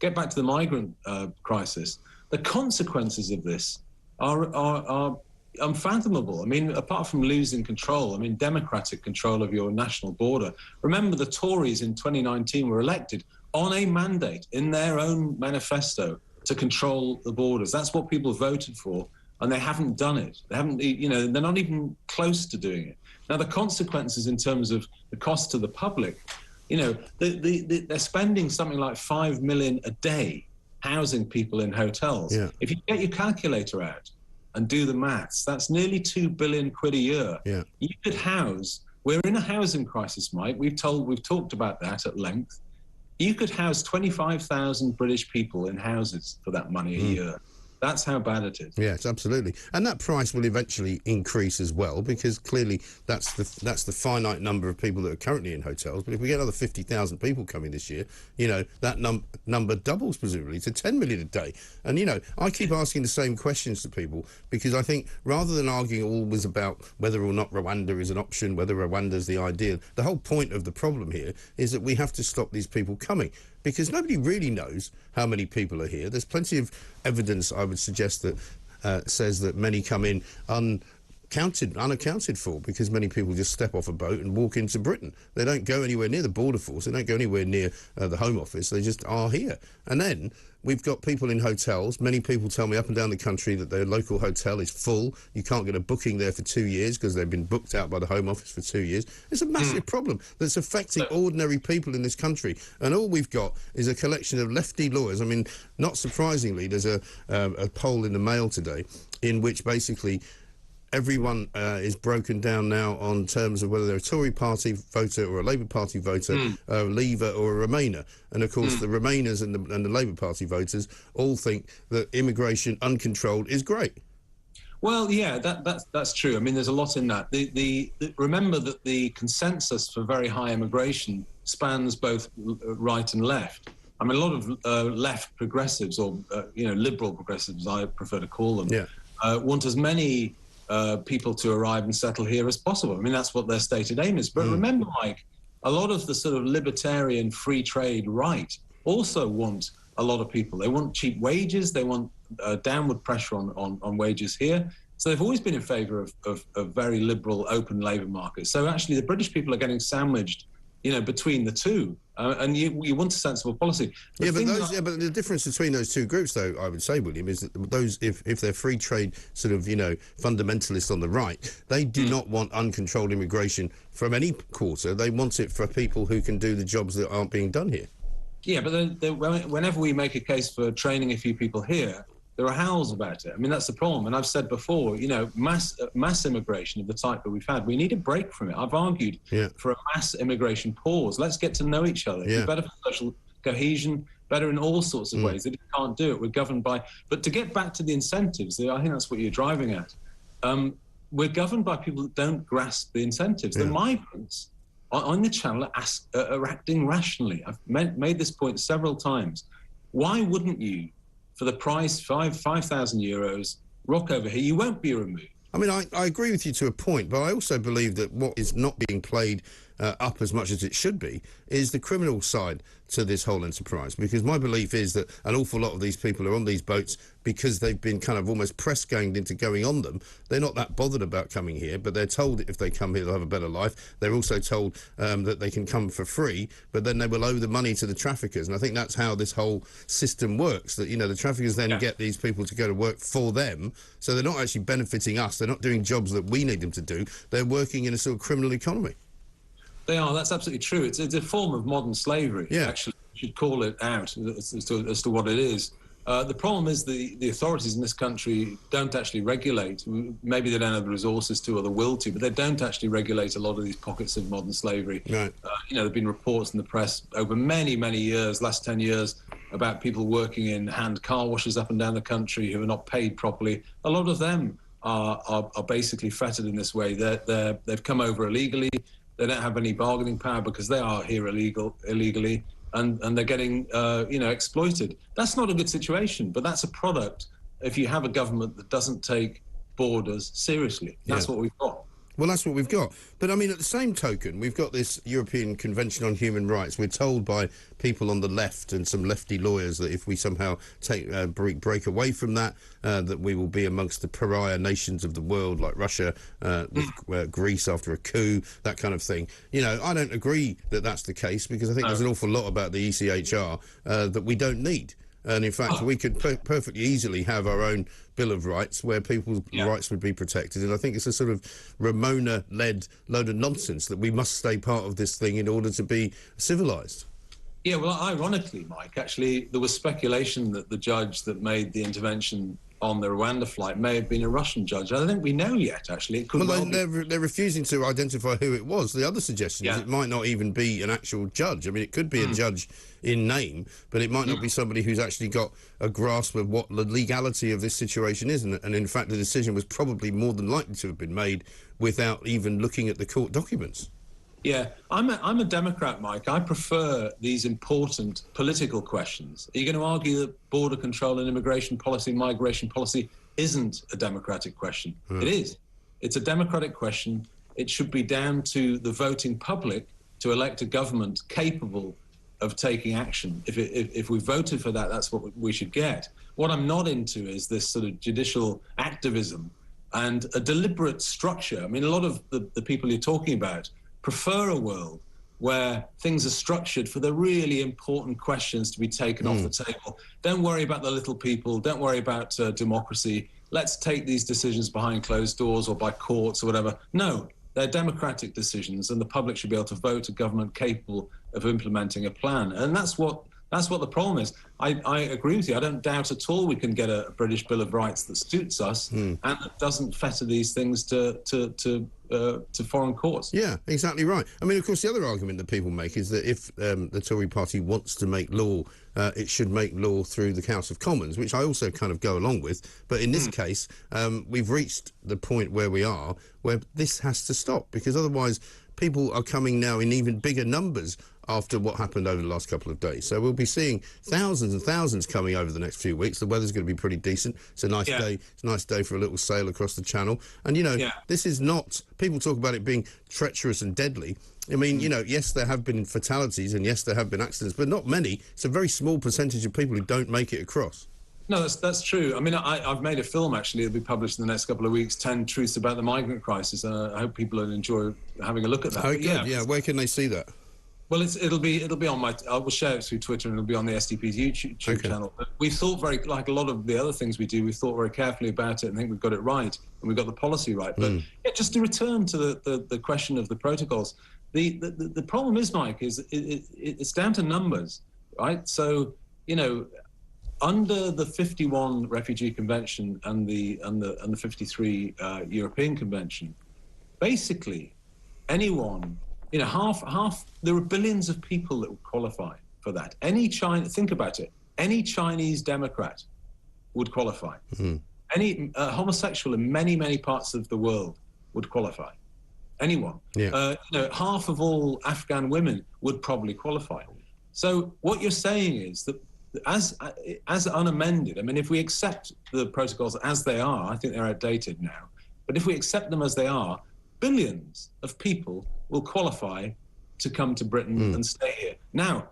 get back to the migrant crisis. The consequences of this are unfathomable. I mean, apart from losing control, I mean, democratic control of your national border. Remember, the Tories in 2019 were elected on a mandate in their own manifesto to control the borders. That's what people voted for, and they haven't done it. They haven't, you know, they're not even close to doing it. Now, the consequences in terms of the cost to the public, you know, they're spending something like 5 million a day housing people in hotels. Yeah. If you get your calculator out and do the maths, that's nearly 2 billion quid a year. Yeah. You could house, we're in a housing crisis, Mike. We've talked about that at length. You could house 25,000 British people in houses for that money a year. That's how bad it is. Yes, absolutely. And that price will eventually increase as well, because clearly that's the finite number of people that are currently in hotels. But if we get another 50,000 people coming this year, you know, that number doubles presumably to 10 million a day. And, you know, I keep asking the same questions to people, because I think rather than arguing always about whether or not Rwanda is an option, whether Rwanda is the ideal, the whole point of the problem here is that we have to stop these people coming, because nobody really knows how many people are here. There's plenty of evidence, I would suggest, that says that many come in unaccounted for, because many people just step off a boat and walk into Britain. They don't go anywhere near the border force, they don't go anywhere near the Home Office, they just are here. And then we've got people in hotels. Many people tell me up and down the country that their local hotel is full. You can't get a booking there for 2 years because they've been booked out by the Home Office for 2 years. It's a massive problem that's affecting ordinary people in this country. And all we've got is a collection of lefty lawyers. I mean, not surprisingly, there's a poll in the Mail today in which basically everyone is broken down now on terms of whether they're a Tory party voter or a Labour Party voter, a Leaver or a Remainer. And of course, the Remainers and the Labour Party voters all think that immigration uncontrolled is great. Well, yeah, that's true. I mean, there's a lot in that. Remember that the consensus for very high immigration spans both right and left. I mean, a lot of left progressives, or liberal progressives, I prefer to call them, want as many people to arrive and settle here as possible. I mean, that's what their stated aim is. But remember, Mike, a lot of the sort of libertarian free trade right also want a lot of people. They want cheap wages. They want downward pressure on wages here. So they've always been in favour of very liberal, open labour markets. So actually, the British people are getting sandwiched, between the two. And you want a sensible policy. But the difference between those two groups, though, I would say, William, is that those, if they're free trade sort of, fundamentalists on the right, they do not want uncontrolled immigration from any quarter. They want it for people who can do the jobs that aren't being done here. Yeah, but whenever we make a case for training a few people here, there are howls about it. I mean, that's the problem. And I've said before, mass immigration of the type that we've had, we need a break from it. I've argued for a mass immigration pause. Let's get to know each other. It's better for social cohesion, better in all sorts of ways. They just can't do it. We're governed by... But to get back to the incentives, I think that's what you're driving at. We're governed by people that don't grasp the incentives. The migrants on the channel are acting rationally. I've made this point several times. Why wouldn't you, for the price, 5,000 euros, rock over here? You won't be removed. I mean, I agree with you to a point, but I also believe that what is not being played up as much as it should be is the criminal side to this whole enterprise, because my belief is that an awful lot of these people are on these boats because they've been kind of almost press-ganged into going on them. They're not that bothered about coming here, but they're told that if they come here they'll have a better life. They're also told that they can come for free, but then they will owe the money to the traffickers. And I think that's how this whole system works, that, the traffickers then get these people to go to work for them, so they're not actually benefiting us. They're not doing jobs that we need them to do. They're working in a sort of criminal economy. They are. That's absolutely true. It's a form of modern slavery. Actually, you should call it out as to what it is. The problem is the authorities in this country don't actually regulate. Maybe they don't have the resources to or the will to, but they don't actually regulate a lot of these pockets of modern slavery. Right. There have been reports in the press over many, many years, last 10 years, about people working in hand car washes up and down the country who are not paid properly. A lot of them are basically fettered in this way. They've come over illegally. They don't have any bargaining power because they are here illegally, and they're getting exploited. That's not a good situation, but that's a product if you have a government that doesn't take borders seriously. That's what we've got. Well, that's what we've got. But, I mean, at the same token, we've got this European Convention on Human Rights. We're told by people on the left and some lefty lawyers that if we somehow break away from that, that we will be amongst the pariah nations of the world, like Russia, with Greece after a coup, that kind of thing. You know, I don't agree that that's the case, because I think there's an awful lot about the ECHR that we don't need. And in fact, we could perfectly easily have our own Bill of Rights where people's rights would be protected. And I think it's a sort of Ramona-led load of nonsense that we must stay part of this thing in order to be civilised. Yeah, well, ironically, Mike, actually, there was speculation that the judge that made the intervention on the Rwanda flight may have been a Russian judge. I don't think we know yet, actually. It could they're refusing to identify who it was. The other suggestion is it might not even be an actual judge. I mean, it could be a judge in name, but it might not be somebody who's actually got a grasp of what the legality of this situation is. And in fact, the decision was probably more than likely to have been made without even looking at the court documents. Yeah, I'm a Democrat, Mike. I prefer these important political questions. Are you going to argue that border control and immigration policy, migration policy isn't a democratic question? It is. It's a democratic question. It should be down to the voting public to elect a government capable of taking action. If we voted for that, that's what we should get. What I'm not into is this sort of judicial activism and a deliberate structure. I mean, a lot of the people you're talking about prefer a world where things are structured for the really important questions to be taken off the table. Don't worry about the little people. Don't worry about democracy. Let's take these decisions behind closed doors or by courts or whatever. No, they're democratic decisions, and the public should be able to vote a government capable of implementing a plan. And that's what the problem is. I agree with you. I don't doubt at all we can get a British Bill of Rights that suits us and that doesn't fetter these things to foreign courts. Yeah, exactly right. I mean, of course, the other argument that people make is that if the Tory party wants to make law, it should make law through the House of Commons, which I also kind of go along with. But in this case, we've reached the point where we are, where this has to stop, because otherwise people are coming now in even bigger numbers after what happened over the last couple of days. So we'll be seeing thousands and thousands coming over the next few weeks. The weather's going to be pretty decent. It's a nice day. It's a nice day for a little sail across the channel. And, you know, this is not... People talk about it being treacherous and deadly. I mean, you know, yes, there have been fatalities and yes, there have been accidents, but not many. It's a very small percentage of people who don't make it across. No, that's true. I mean, I've made a film, actually, it'll be published in the next couple of weeks, 10 Truths About the Migrant Crisis. I hope people will enjoy having a look at that. Oh, good. Yeah, where can they see that? Well, it'll be on my... I will share it through Twitter, and it'll be on the SDP's YouTube channel. But we've thought like a lot of the other things we do, we've thought very carefully about it and think we've got it right, and we've got the policy right. But just to return to the question of the protocols, the problem is, Mike, is it's down to numbers, right? So, you know, under the 51 Refugee Convention and the 53 European Convention, basically anyone... You know, half. There are billions of people that would qualify for that. Think about it. Any Chinese Democrat would qualify. Any homosexual in many parts of the world would qualify. Anyone. Yeah. You know, half of all Afghan women would probably qualify. So what you're saying is that as unamended, I mean, if we accept the protocols as they are, I think they're outdated now. But if we accept them as they are, billions of people will qualify to come to Britain and stay here. Now,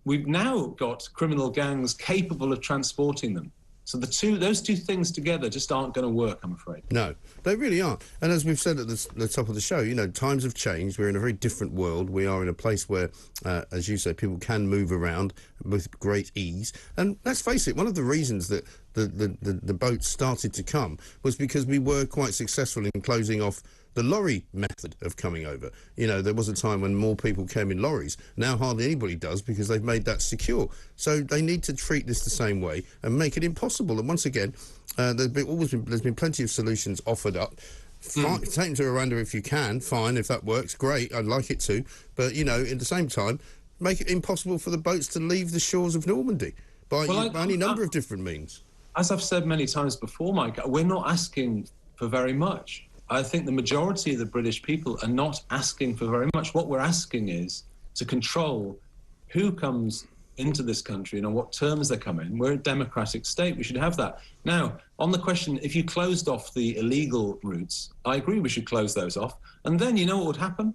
we've now got criminal gangs capable of transporting them. So those two things together just aren't going to work, I'm afraid. No, they really aren't. And as we've said at the top of the show, you know, times have changed. We're in a very different world. We are in a place where, as you say, people can move around with great ease. And let's face it, one of the reasons that the boats started to come was because we were quite successful in closing off the lorry method of coming over. You know, there was a time when more people came in lorries. Now hardly anybody does because they've made that secure. So they need to treat this the same way and make it impossible. And once again, there's been plenty of solutions offered up. Take them to Rwanda if you can, fine. If that works, great. I'd like it to. But, you know, at the same time, make it impossible for the boats to leave the shores of Normandy by any number of different means. As I've said many times before, Mike, we're not asking for very much. I think the majority of the British people are not asking for very much. What we're asking is to control who comes into this country and on what terms they come in. We're a democratic state. We should have that. Now, on the question, if you closed off the illegal routes, I agree we should close those off. And then you know what would happen?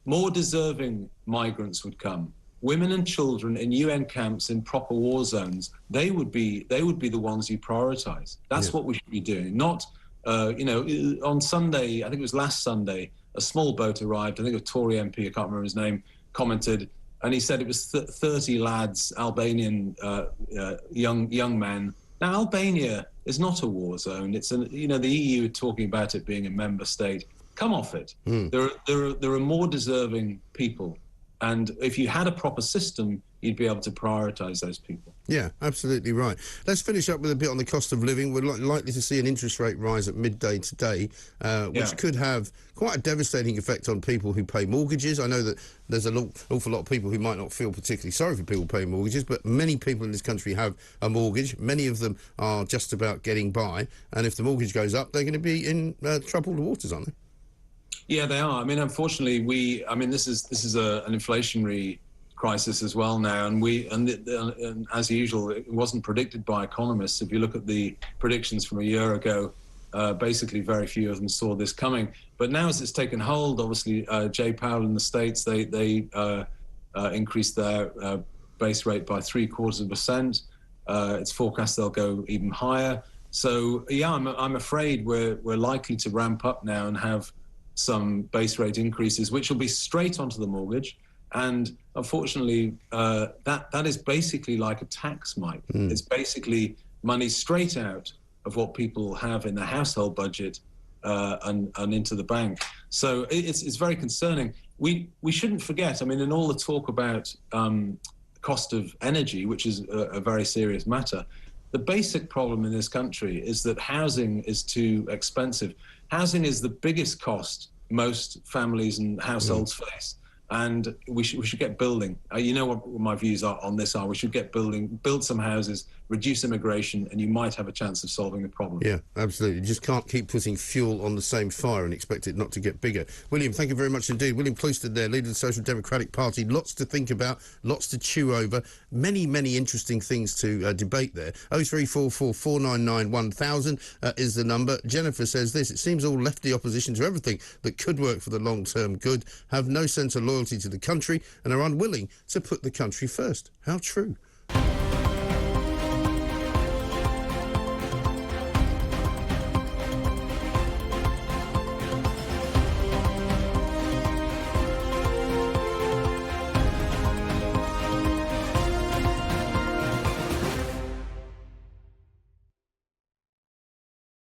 More deserving migrants would come. Women and children in UN camps in proper war zones, they would be the ones you prioritise. That's what we should be doing. Not, on Sunday, I think it was last Sunday, a small boat arrived. I think a Tory MP, I can't remember his name, commented, and he said it was 30 lads, Albanian young men. Now, Albania is not a war zone. It's the EU talking about it being a member state. Come off it. There are more deserving people. And if you had a proper system, you'd be able to prioritise those people. Yeah, absolutely right. Let's finish up with a bit on the cost of living. We're likely to see an interest rate rise at midday today, which could have quite a devastating effect on people who pay mortgages. I know that there's an awful lot of people who might not feel particularly sorry for people paying mortgages, but many people in this country have a mortgage. Many of them are just about getting by. And if the mortgage goes up, they're going to be in troubled waters, aren't they? Yeah, they are. I mean, unfortunately, this is an inflationary crisis as well now, and as usual, it wasn't predicted by economists. If you look at the predictions from a year ago, basically very few of them saw this coming. But now, as it's taken hold, obviously, Jay Powell in the States, they increased their base rate by 0.75%. It's forecast they'll go even higher. So yeah, I'm afraid we're likely to ramp up now and have some base rate increases, which will be straight onto the mortgage. And unfortunately, that is basically like a tax, Mike. It's basically money straight out of what people have in their household budget and into the bank. So it's very concerning. We shouldn't forget, I mean, in all the talk about cost of energy, which is a very serious matter, the basic problem in this country is that housing is too expensive. Housing is the biggest cost most families and households face. And we should get building. You know what my views are on this are. We should get building, build some houses, reduce immigration, and you might have a chance of solving the problem. Yeah, absolutely. You just can't keep putting fuel on the same fire and expect it not to get bigger. William, thank you very much indeed. William Clouston there, leader of the Social Democratic Party. Lots to think about, lots to chew over. Many, many interesting things to debate there. 0344 499 1000 is the number. Jennifer says this: it seems all lefty opposition to everything that could work for the long-term good have no sense of loyalty to the country and are unwilling to put the country first. How true.